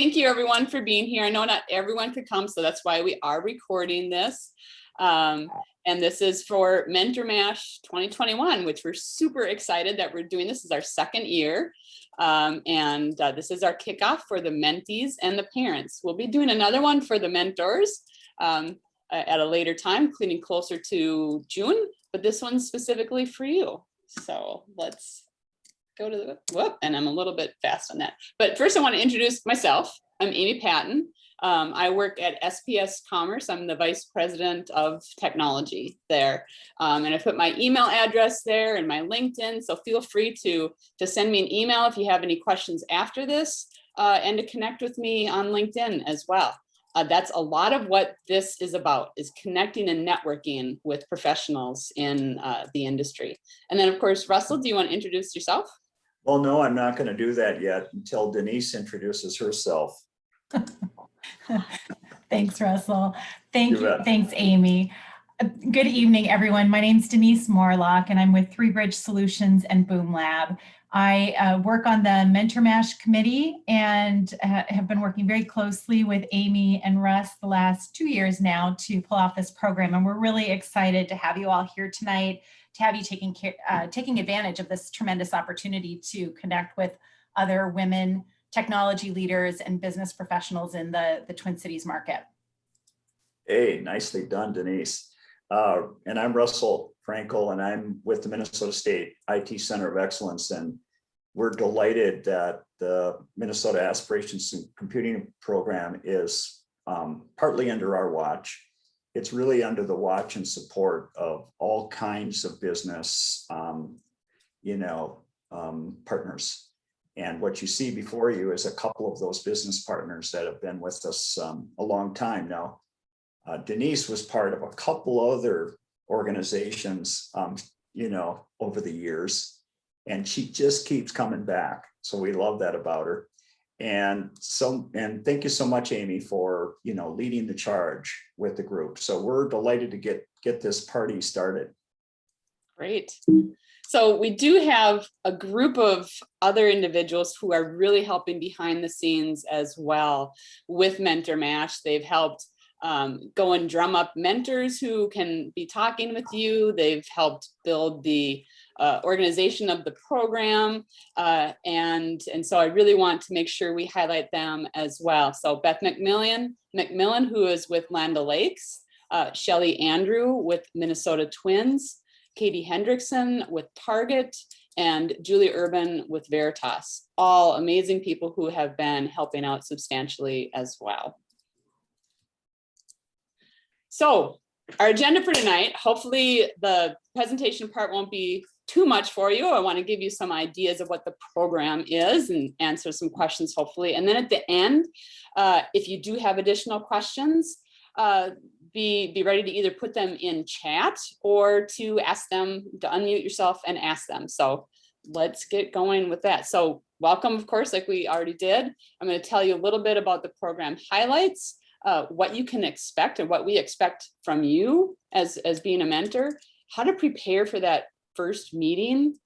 Thank you everyone for being here. I know not everyone could come, so that's why we are recording this. And this is for MentorMash 2021, which we're super excited that we're doing. This is our second year. This is our kickoff for the mentees and the parents. We'll be doing another one for the mentors at a later time, including closer to June, but this one's specifically for you. So let's go to the whoop, and I'm a little bit fast on that. But first I want to introduce myself. I'm Amy Patton. I work at SPS Commerce. I'm the Vice President of Technology there. And I put my email address there and my LinkedIn. So feel free to send me an email if you have any questions after this and to connect with me on LinkedIn as well. That's a lot of what this is about, is connecting and networking with professionals in the industry. And then of course, Russell, do you want to introduce yourself? Well, no, I'm not going to do that yet until Denise introduces herself. Thanks, Russell. Thank you. Thanks, Amy. Good evening, everyone. My name is Denise Morlock, and I'm with Three Bridge Solutions and Boom Lab. I work on the MentorMash committee and have been working very closely with Amy and Russ the last 2 years now to pull off this program. And we're really excited to have you all here tonight, to have you taking advantage of this tremendous opportunity to connect with other women technology leaders and business professionals in the Twin Cities market. Hey, nicely done, Denise. And I'm Russell Frankel, and I'm with the Minnesota State IT Center of Excellence. And we're delighted that the Minnesota Aspirations Computing Program is partly under our watch. It's really under the watch and support of all kinds of business, partners. And what you see before you is a couple of those business partners that have been with us a long time now. Denise was part of a couple other organizations, over the years, and she just keeps coming back. So we love that about her. And thank you so much, Amy, for leading the charge with the group. So we're delighted to get this party started. Great. So we do have a group of other individuals who are really helping behind the scenes as well with MentorMash. They've helped go and drum up mentors who can be talking with you. They've helped build the organization of the program. And so I really want to make sure we highlight them as well. So Beth McMillan, who is with Land O'Lakes, Shelly Andrew with Minnesota Twins, Katie Hendrickson with Target, and Julie Urban with Veritas, all amazing people who have been helping out substantially as well. So our agenda for tonight, hopefully the presentation part won't be too much for you. I want to give you some ideas of what the program is and answer some questions, hopefully. And then at the end, if you do have additional questions, be ready to either put them in chat or to ask them to unmute yourself and ask them. So let's get going with that. So welcome, of course, like we already did. I'm going to tell you a little bit about the program highlights, what you can expect and what we expect from you as being a mentor, how to prepare for that first meeting,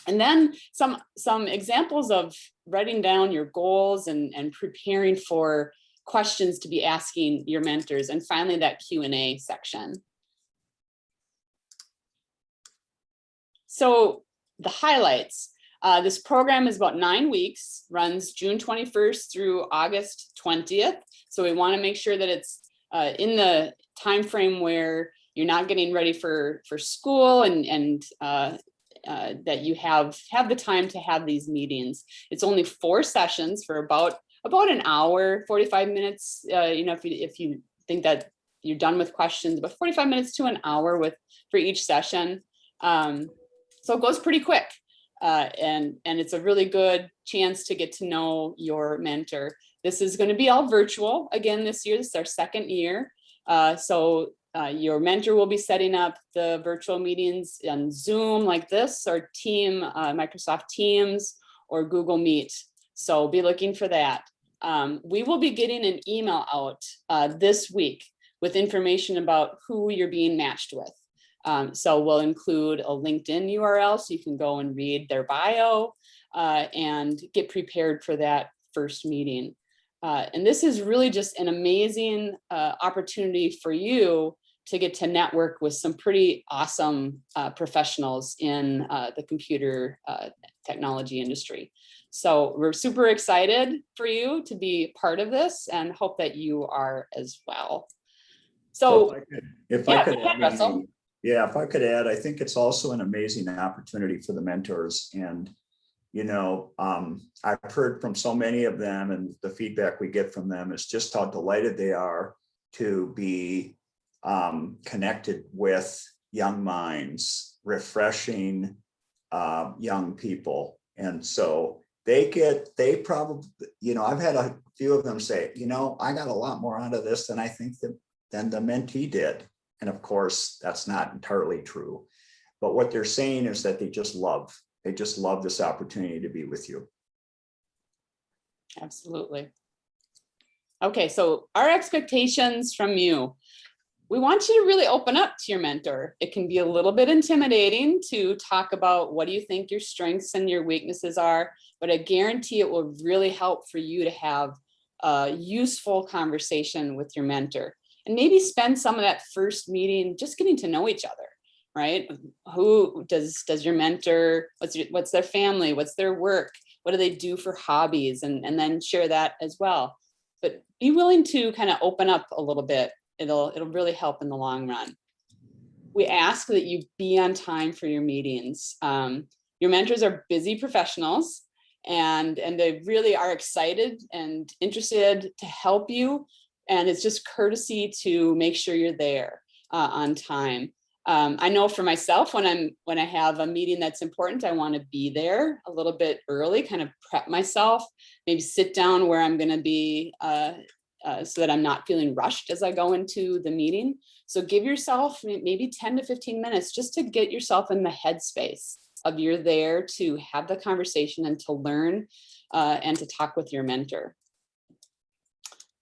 and then some examples of writing down your goals and preparing for questions to be asking your mentors, and finally that Q&A section. So the highlights, this program is about 9 weeks, runs June 21st through August 20th. So we want to make sure that it's in the time frame where you're not getting ready for school and that you have the time to have these meetings. It's only 4 sessions for about an hour, 45 minutes, if you think that you're done with questions, but 45 minutes to an hour for each session. So it goes pretty quick. And it's a really good chance to get to know your mentor. This is going to be all virtual again this year. This is our second year. So your mentor will be setting up the virtual meetings on Zoom like this, or Microsoft Teams or Google Meet. So be looking for that. We will be getting an email out this week with information about who you're being matched with. So we'll include a LinkedIn URL so you can go and read their bio and get prepared for that first meeting. And this is really just an amazing opportunity for you to get to network with some pretty awesome professionals in the computer technology industry. So we're super excited for you to be part of this and hope that you are as well. So if I could add, I think it's also an amazing opportunity for the mentors. And, you know, I've heard from so many of them, and the feedback we get from them is just how delighted they are to be connected with young minds, refreshing young people. And so they probably, you know, I've had a few of them say, you know, I got a lot more out of this than I think than the mentee did. And of course, that's not entirely true. But what they're saying is that they just love this opportunity to be with you. Absolutely. Okay, so our expectations from you. We want you to really open up to your mentor. It can be a little bit intimidating to talk about what do you think your strengths and your weaknesses are, but I guarantee it will really help for you to have a useful conversation with your mentor. And maybe spend some of that first meeting just getting to know each other, right? Who does your mentor, what's their family, what's their work, what do they do for hobbies, and then share that as well. But be willing to kind of open up a little bit. It'll really help in the long run. We ask that you be on time for your meetings. Your mentors are busy professionals, and they really are excited and interested to help you. And it's just courtesy to make sure you're there on time. I know for myself, when I have a meeting that's important, I want to be there a little bit early, kind of prep myself, maybe sit down where I'm going to be so that I'm not feeling rushed as I go into the meeting. So give yourself maybe 10 to 15 minutes just to get yourself in the headspace of you're there to have the conversation and to learn and to talk with your mentor.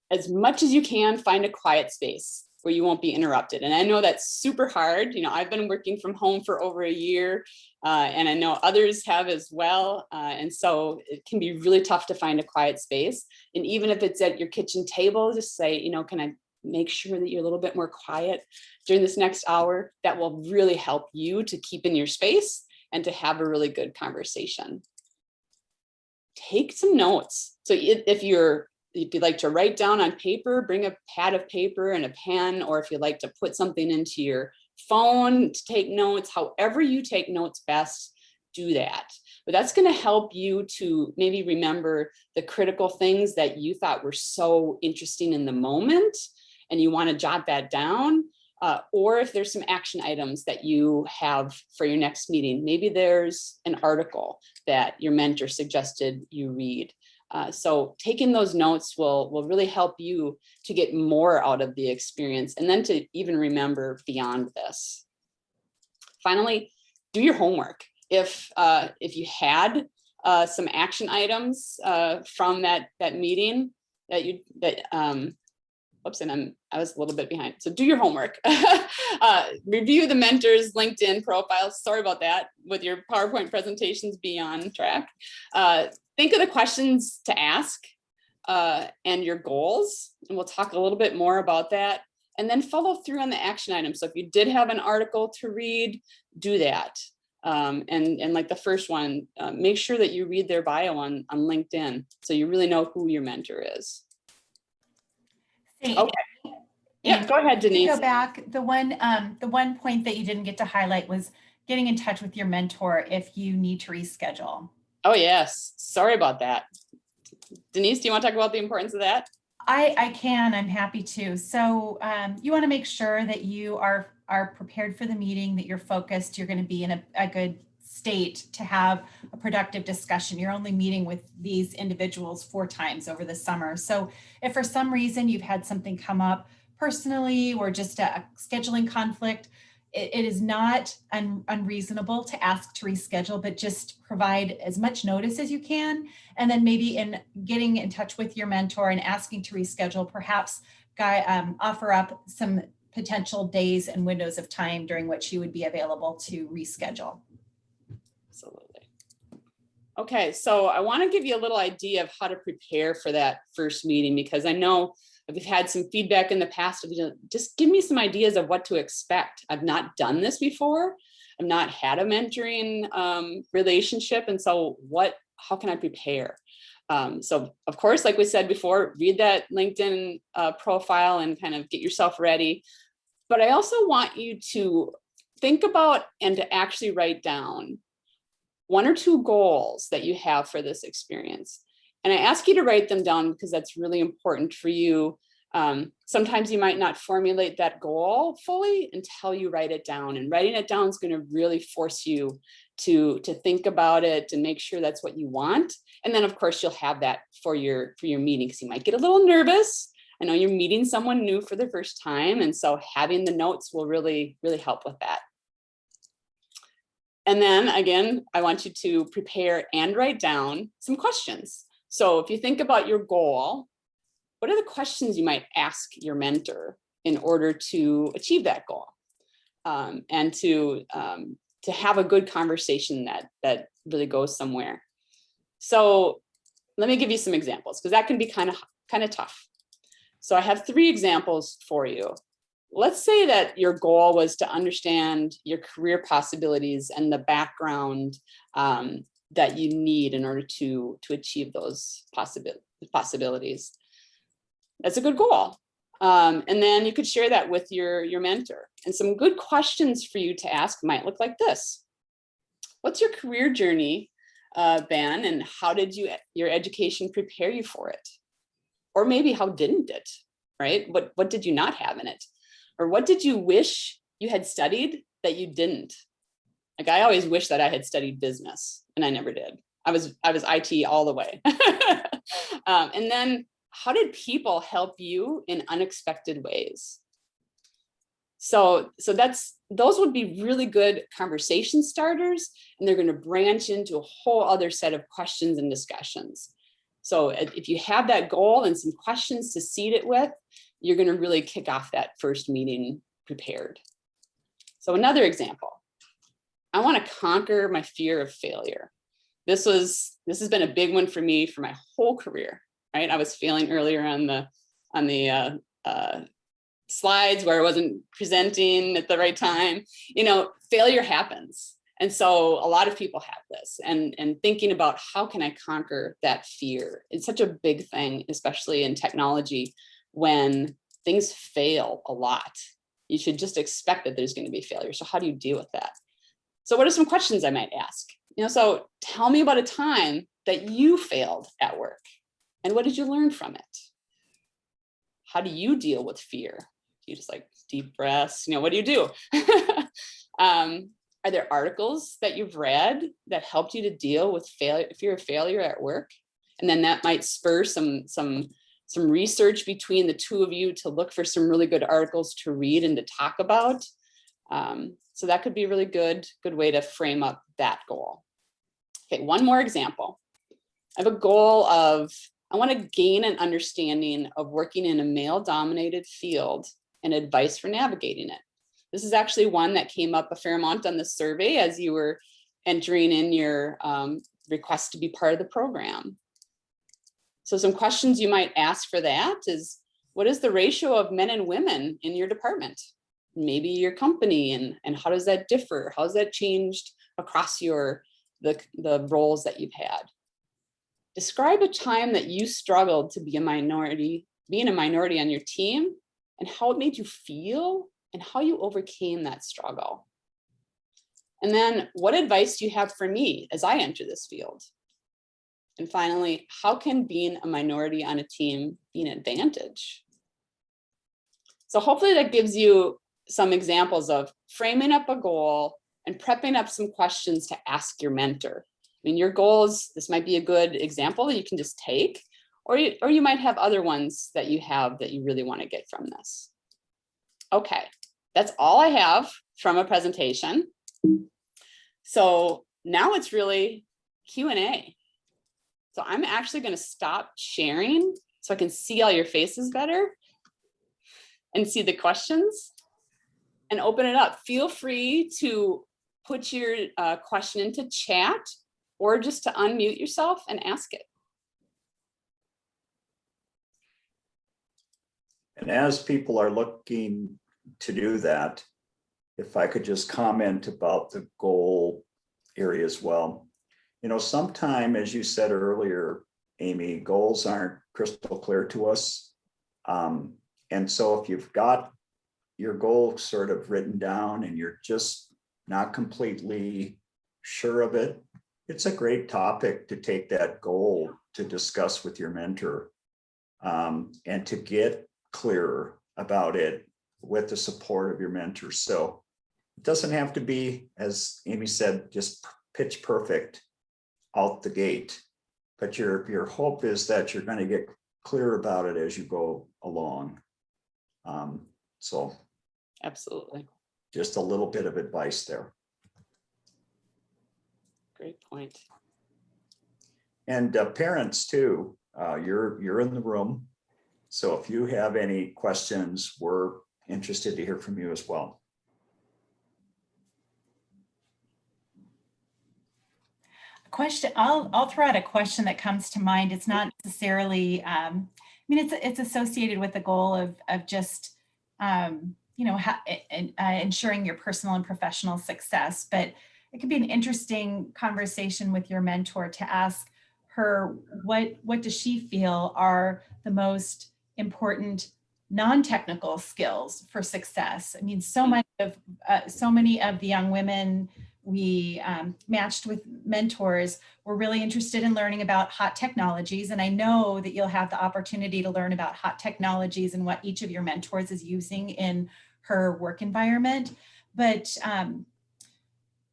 As much as you can, find a quiet space where you won't be interrupted. And I know that's super hard. You know, I've been working from home for over a year, and I know others have as well. And so it can be really tough to find a quiet space. And even if it's at your kitchen table, just say, you know, can I make sure that you're a little bit more quiet during this next hour? That will really help you to keep in your space and to have a really good conversation. Take some notes. So if you'd like to write down on paper, bring a pad of paper and a pen, or if you'd like to put something into your phone to take notes, however you take notes best, do that. But that's going to help you to maybe remember the critical things that you thought were so interesting in the moment, and you want to jot that down. Or if there's some action items that you have for your next meeting, maybe there's an article that your mentor suggested you read. So taking those notes will really help you to get more out of the experience and then to even remember beyond this. Finally, do your homework. If you had some action items from that meeting oops, and I was a little bit behind. So do your homework. Review the mentor's LinkedIn profiles. Sorry about that. With your PowerPoint presentations, be on track. Think of the questions to ask and your goals, and we'll talk a little bit more about that. And then follow through on the action items. So if you did have an article to read, do that. And like the first one, make sure that you read their bio on LinkedIn so you really know who your mentor is. Okay. Yeah, go ahead, Denise. Go back. The one point that you didn't get to highlight was getting in touch with your mentor if you need to reschedule. Oh, yes. Sorry about that. Denise, do you want to talk about the importance of that? I can. I'm happy to. So you want to make sure that you are prepared for the meeting, that you're focused, you're going to be in a good state to have a productive discussion. You're only meeting with these individuals 4 times over the summer. So if for some reason you've had something come up personally or just a scheduling conflict, it is not unreasonable to ask to reschedule, but just provide as much notice as you can. And then maybe in getting in touch with your mentor and asking to reschedule, perhaps offer up some potential days and windows of time during which you would be available to reschedule. Absolutely. Okay, so I want to give you a little idea of how to prepare for that first meeting, because I know we've had some feedback in the past of, just give me some ideas of what to expect. I've not done this before. I've not had a mentoring relationship. And so how can I prepare? So of course, like we said before, read that LinkedIn profile and kind of get yourself ready. But I also want you to think about and to actually write down 1 or 2 goals that you have for this experience. And I ask you to write them down because that's really important for you. Sometimes you might not formulate that goal fully until you write it down, and writing it down is going to really force you to think about it and make sure that's what you want. And then of course you'll have that for your meeting, because you might get a little nervous. I know you're meeting someone new for the first time, and so having the notes will really help with that. And then again, I want you to prepare and write down some questions. So if you think about your goal, what are the questions you might ask your mentor in order to achieve that goal? And to have a good conversation that really goes somewhere. So let me give you some examples, because that can be kind of tough. So I have 3 examples for you. Let's say that your goal was to understand your career possibilities and the background that you need in order to achieve those possibilities. That's a good goal. And then you could share that with your mentor. And some good questions for you to ask might look like this. What's your career journey been, and how did your education prepare you for it? Or maybe how didn't it, right? What did you not have in it? Or what did you wish you had studied that you didn't? Like, I always wish that I had studied business, and I never did. I was IT all the way. And then how did people help you in unexpected ways? So those would be really good conversation starters, and they're going to branch into a whole other set of questions and discussions. So if you have that goal and some questions to seed it with, you're going to really kick off that first meeting prepared. So another example, I want to conquer my fear of failure. This has been a big one for me for my whole career, right? I was failing earlier on the slides where I wasn't presenting at the right time. Failure happens. And so a lot of people have this, and thinking about how can I conquer that fear? It's such a big thing, especially in technology, when things fail a lot. You should just expect that there's going to be failure. So how do you deal with that? So what are some questions I might ask? So tell me about a time that you failed at work, and what did you learn from it? How do you deal with fear? You just like deep breaths, what do you do? Are there articles that you've read that helped you to deal with fear of failure at work? And then that might spur some research between the 2 of you to look for some really good articles to read and to talk about. So that could be a really good way to frame up that goal. Okay, one more example. I have a goal of, I want to gain an understanding of working in a male-dominated field and advice for navigating it. This is actually one that came up a fair amount on the survey as you were entering in your request to be part of the program. So some questions you might ask for that is, what is the ratio of men and women in your department? Maybe your company, and how does that differ? How has that changed across the roles that you've had? Describe a time that you struggled to be a minority, being a minority on your team, and how it made you feel and how you overcame that struggle. And then what advice do you have for me as I enter this field? And finally, how can being a minority on a team be an advantage? So hopefully that gives you some examples of framing up a goal and prepping up some questions to ask your mentor. Your goals, this might be a good example that you can just take, or you might have other ones that you have that you really want to get from this. Okay, that's all I have from a presentation. So now it's really Q&A. So I'm actually going to stop sharing so I can see all your faces better and see the questions and open it up. Feel free to put your question into chat, or just to unmute yourself and ask it. And as people are looking to do that, if I could just comment about the goal area as well. You know, sometime, as you said earlier, Amy, goals aren't crystal clear to us. And so if you've got your goal sort of written down and you're just not completely sure of it, it's a great topic to take that goal to discuss with your mentor, and to get clearer about it with the support of your mentor. So it doesn't have to be, as Amy said, just pitch perfect out the gate, but your hope is that you're going to get clear about it as you go along. So Absolutely. just a little bit of advice there. Great point. And parents too, you're in the room. So if you have any questions, we're interested to hear from you as well. Question, I'll throw out a question that comes to mind. It's not necessarily, I mean, it's associated with the goal of just, you know, ensuring your personal and professional success, but it could be an interesting conversation with your mentor to ask her, what does she feel are the most important non-technical skills for success? I mean, so many of the young women we matched with mentors were really interested in learning about hot technologies. And I know that you'll have the opportunity to learn about hot technologies and what each of your mentors is using in her work environment. But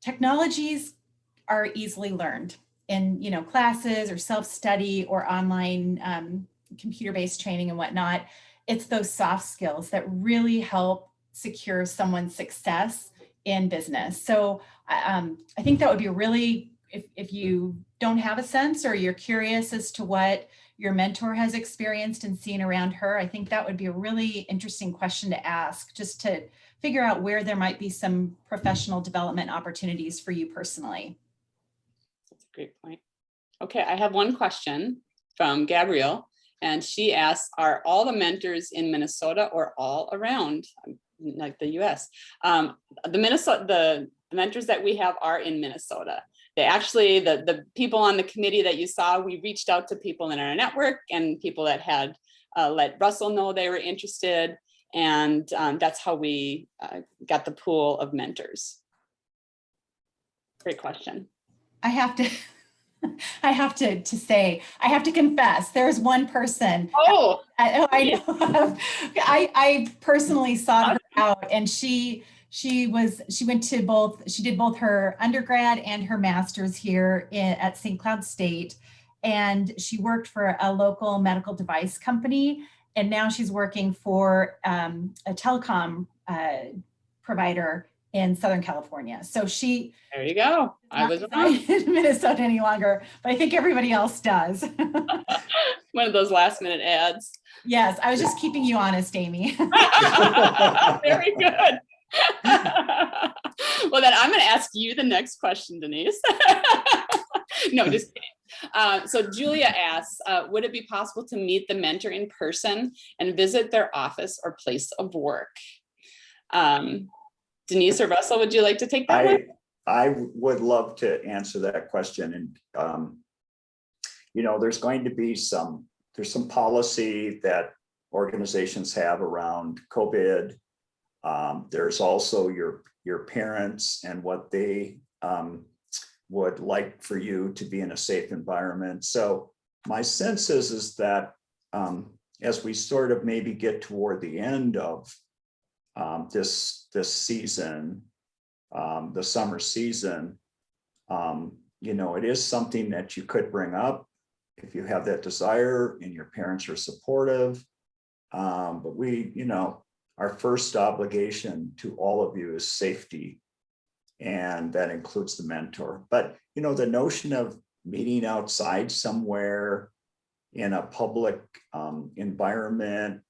technologies are easily learned in, you know, classes or self-study or online computer-based training and whatnot. It's those soft skills that really help secure someone's success in business. So I think that would be really, if you don't have a sense or you're curious as to what your mentor has experienced and seen around her, I think that would be a really interesting question to ask, just to figure out where there might be some professional development opportunities for you personally. That's a great point. Okay, I have one question from Gabrielle, and she asks, are all the mentors in Minnesota or all around, like the US? The mentors that we have are in Minnesota. They actually, the people on the committee that you saw, we reached out to people in our network and people that had let Russell know they were interested. And that's how we got the pool of mentors. Great question. I have to confess, there's one person I know of. I personally sought her out, and she did both her undergrad and her master's here at St. Cloud State, and she worked for a local medical device company, and now she's working for a telecom provider in Southern California. So she, there you go. I was in Minnesota any longer, but I think everybody else does. One of those last minute ads. Yes, I was just keeping you honest, Amy. Very good. Well, then I'm going to ask you the next question, Denise. No, just kidding. So Julia asks, would it be possible to meet the mentor in person and visit their office or place of work? Denise or Russell, would you like to take that one? I would love to answer that question. And, you know, there's going to be there's some policy that organizations have around COVID. There's also your parents and what they would like for you to be in a safe environment. So my sense is that as we sort of maybe get toward the end of this season, the summer season, you know, it is something that you could bring up if you have that desire and your parents are supportive. But we, you know, our first obligation to all of you is safety, and that includes the mentor. But, you know, the notion of meeting outside somewhere in a public environment,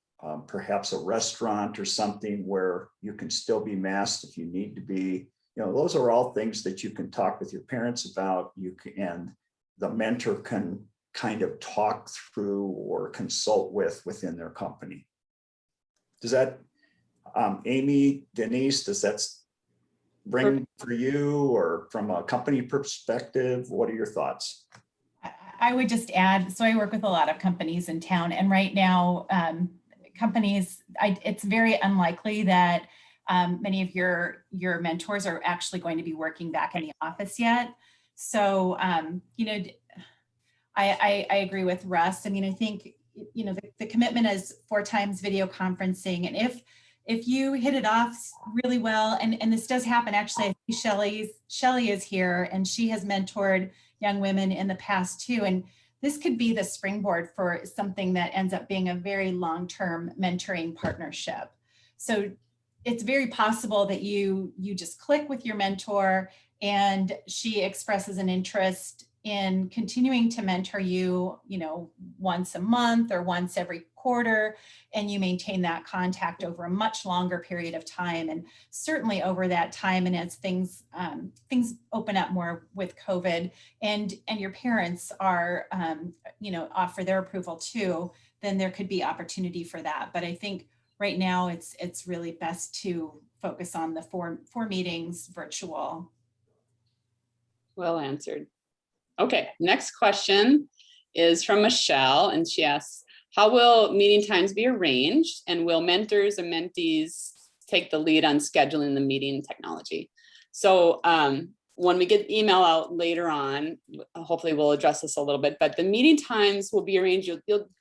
perhaps a restaurant or something where you can still be masked if you need to be, those are all things that you can talk with your parents about. And the mentor can kind of talk through or consult within their company. Does that, Amy, Denise, does that bring for you, or from a company perspective, what are your thoughts? I would just add, so I work with a lot of companies in town, and right now, companies, it's very unlikely that many of your mentors are actually going to be working back in the office yet. So, I agree with Russ. I mean, I think, the commitment is 4 times video conferencing. And if you hit it off really well, and this does happen, actually, I think Shelley is here, and she has mentored young women in the past too. And this could be the springboard for something that ends up being a very long-term mentoring partnership. So it's very possible that you just click with your mentor and she expresses an interest in continuing to mentor you, once a month or once every quarter, and you maintain that contact over a much longer period of time. And certainly over that time, and as things open up more with COVID, and your parents are, offer their approval too, then there could be opportunity for that. But I think right now it's really best to focus on the four meetings virtual. Well answered. Okay, next question is from Michelle, and she asks, how will meeting times be arranged, and will mentors and mentees take the lead on scheduling the meeting technology? So when we get email out later on, hopefully we'll address this a little bit, but the meeting times will be arranged.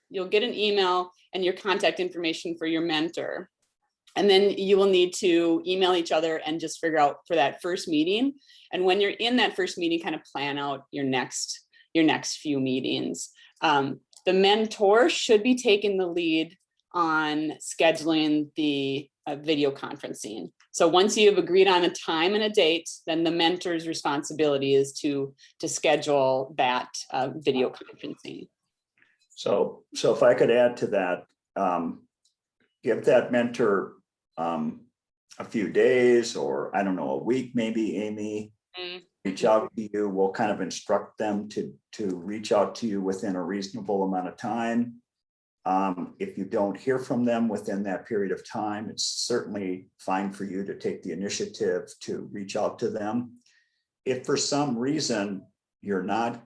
You'll get an email and your contact information for your mentor. And then you will need to email each other and just figure out for that first meeting. And when you're in that first meeting, kind of plan out your next few meetings. The mentor should be taking the lead on scheduling the video conferencing. So once you have agreed on a time and a date, then the mentor's responsibility is to schedule that video conferencing. So if I could add to that, give that mentor a few days, or I don't know, a week maybe, Amy, reach out to you. We'll kind of instruct them to reach out to you within a reasonable amount of time. If you don't hear from them within that period of time, it's certainly fine for you to take the initiative to reach out to them. If for some reason you're not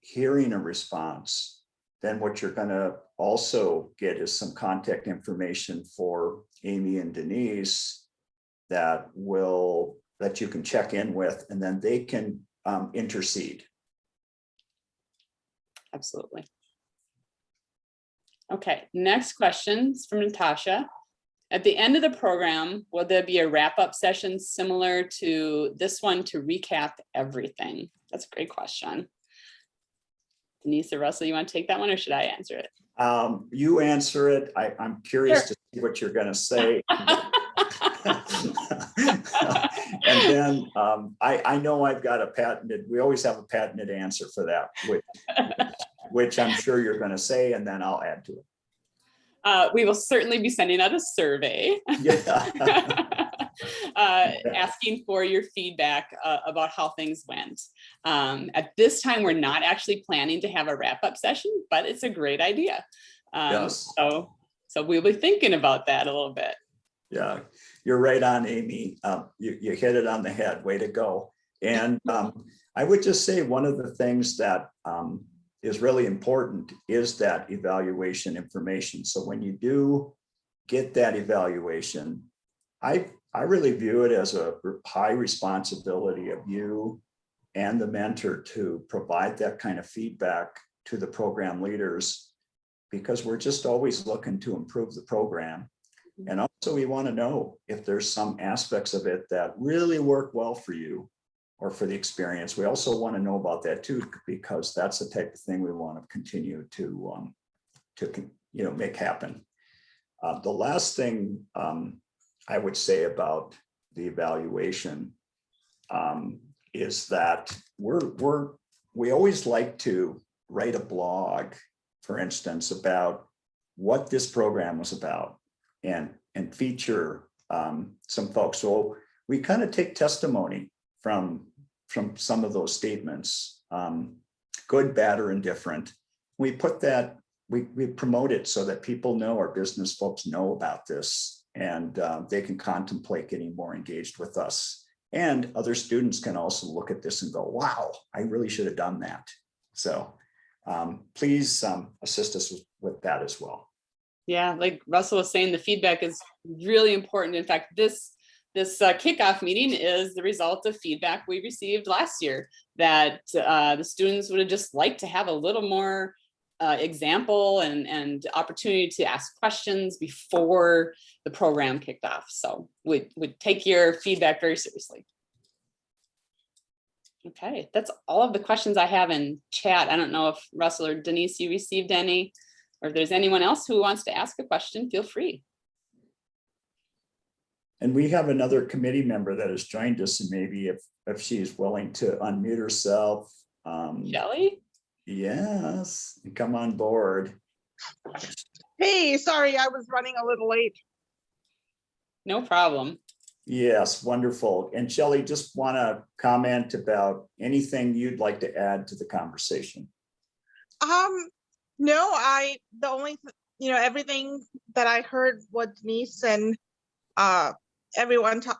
hearing a response, then what you're going to also get is some contact information for Amy and Denise that you can check in with, and then they can intercede. Absolutely. Okay, next question is from Natasha. At the end of the program, will there be a wrap-up session similar to this one to recap everything? That's a great question. Denise or Russell, you want to take that one, or should I answer it? You answer it. I'm curious to see what you're going to say. And then I know I've got a patented, we always have a patented answer for that, which I'm sure you're going to say, and then I'll add to it. We will certainly be sending out a survey. Yeah. Asking for your feedback about how things went. At this time, we're not actually planning to have a wrap-up session, but it's a great idea. Yes. So we'll be thinking about that a little bit. Yeah, you're right on, Amy. You hit it on the head. Way to go. And I would just say one of the things that is really important is that evaluation information. So when you do get that evaluation, I really view it as a high responsibility of you and the mentor to provide that kind of feedback to the program leaders, because we're just always looking to improve the program. And also we want to know if there's some aspects of it that really work well for you or for the experience. We also want to know about that too, because that's the type of thing we want to continue to make happen. The last thing I would say about the evaluation is that we always like to write a blog, for instance, about what this program was about and feature some folks. So we kind of take testimony from some of those statements, good, bad, or indifferent. We put that, we promote it so that people know, our business folks know about this, and they can contemplate getting more engaged with us. And other students can also look at this and go, wow, I really should have done that. So please assist us with that as well. Yeah, like Russell was saying, the feedback is really important. In fact, this kickoff meeting is the result of feedback we received last year, that the students would have just liked to have a little more example and opportunity to ask questions before the program kicked off. So we'd take your feedback very seriously. Okay, that's all of the questions I have in chat. I don't know if Russell or Denise, you received any, or if there's anyone else who wants to ask a question, feel free. And we have another committee member that has joined us, and maybe if she's willing to unmute herself. Shelley? Yes, come on board. Hey, sorry, I was running a little late. No problem. Yes, wonderful. And Shelley, just want to comment about anything you'd like to add to the conversation. No, the only, everything that I heard what Denise and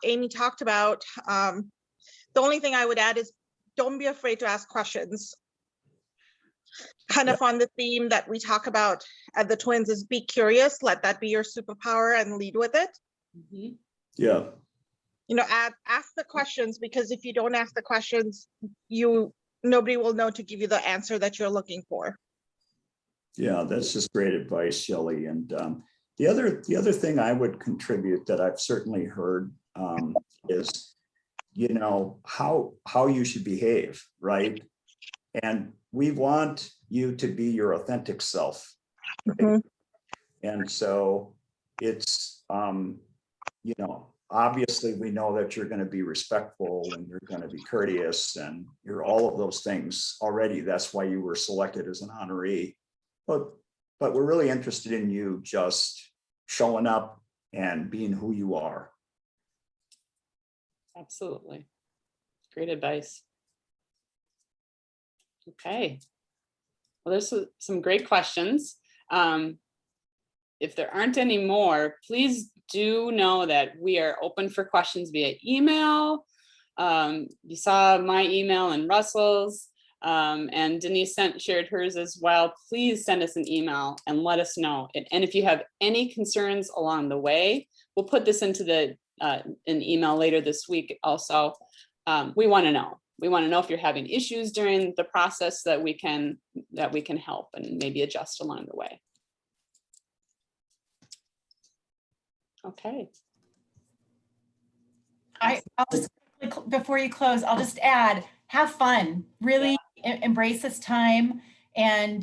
Amy talked about. The only thing I would add is don't be afraid to ask questions. Kind of on the theme that we talk about at the Twins is be curious, let that be your superpower and lead with it. Mm-hmm. Yeah. Ask the questions, because if you don't ask the questions, nobody will know to give you the answer that you're looking for. Yeah, that's just great advice, Shelley. And the other thing I would contribute that I've certainly heard is, how you should behave, right? And we want you to be your authentic self. Right? Mm-hmm. And so it's, obviously we know that you're going to be respectful and you're going to be courteous and you're all of those things already. That's why you were selected as an honoree. But we're really interested in you just showing up and being who you are. Absolutely. Great advice. Okay. Well, there's some great questions. If there aren't any more, please do know that we are open for questions via email. You saw my email and Russell's, and Denise shared hers as well. Please send us an email and let us know. And if you have any concerns along the way, we'll put this into an email later this week also. We want to know. We want to know if you're having issues during the process that we can help and maybe adjust along the way. Okay. I'll just, before you close, I'll just add, have fun, really embrace this time, and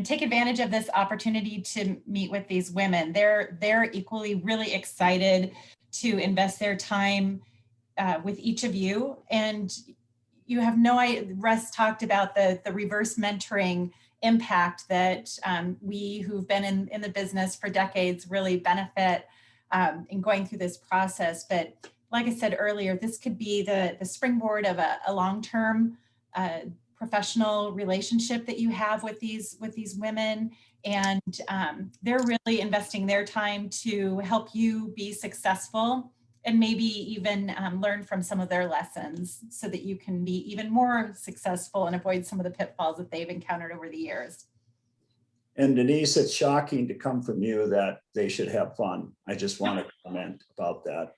take advantage of this opportunity to meet with these women. They're equally really excited to invest their time with each of you. And you have no idea, Russ talked about the reverse mentoring impact that we who've been in the business for decades really benefit in going through this process. But like I said earlier, this could be the springboard of a long-term professional relationship that you have with these women. And they're really investing their time to help you be successful and maybe even learn from some of their lessons so that you can be even more successful and avoid some of the pitfalls that they've encountered over the years. And Denise, it's shocking to come from you that they should have fun. I just want to comment about that.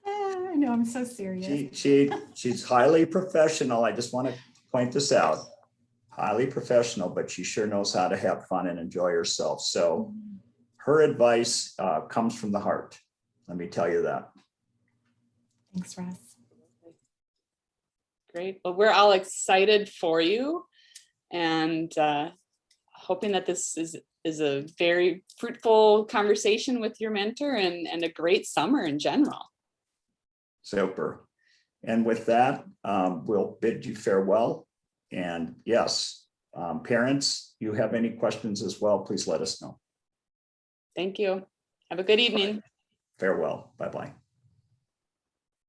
I know, I'm so serious. She's highly professional. I just want to point this out. Highly professional, but she sure knows how to have fun and enjoy herself. So her advice comes from the heart. Let me tell you that. Thanks, Russ. Great. Well, we're all excited for you and hoping that this is a very fruitful conversation with your mentor and a great summer in general. Super. And with that, we'll bid you farewell. And yes, parents, you have any questions as well, please let us know. Thank you. Have a good evening. Farewell. Bye-bye.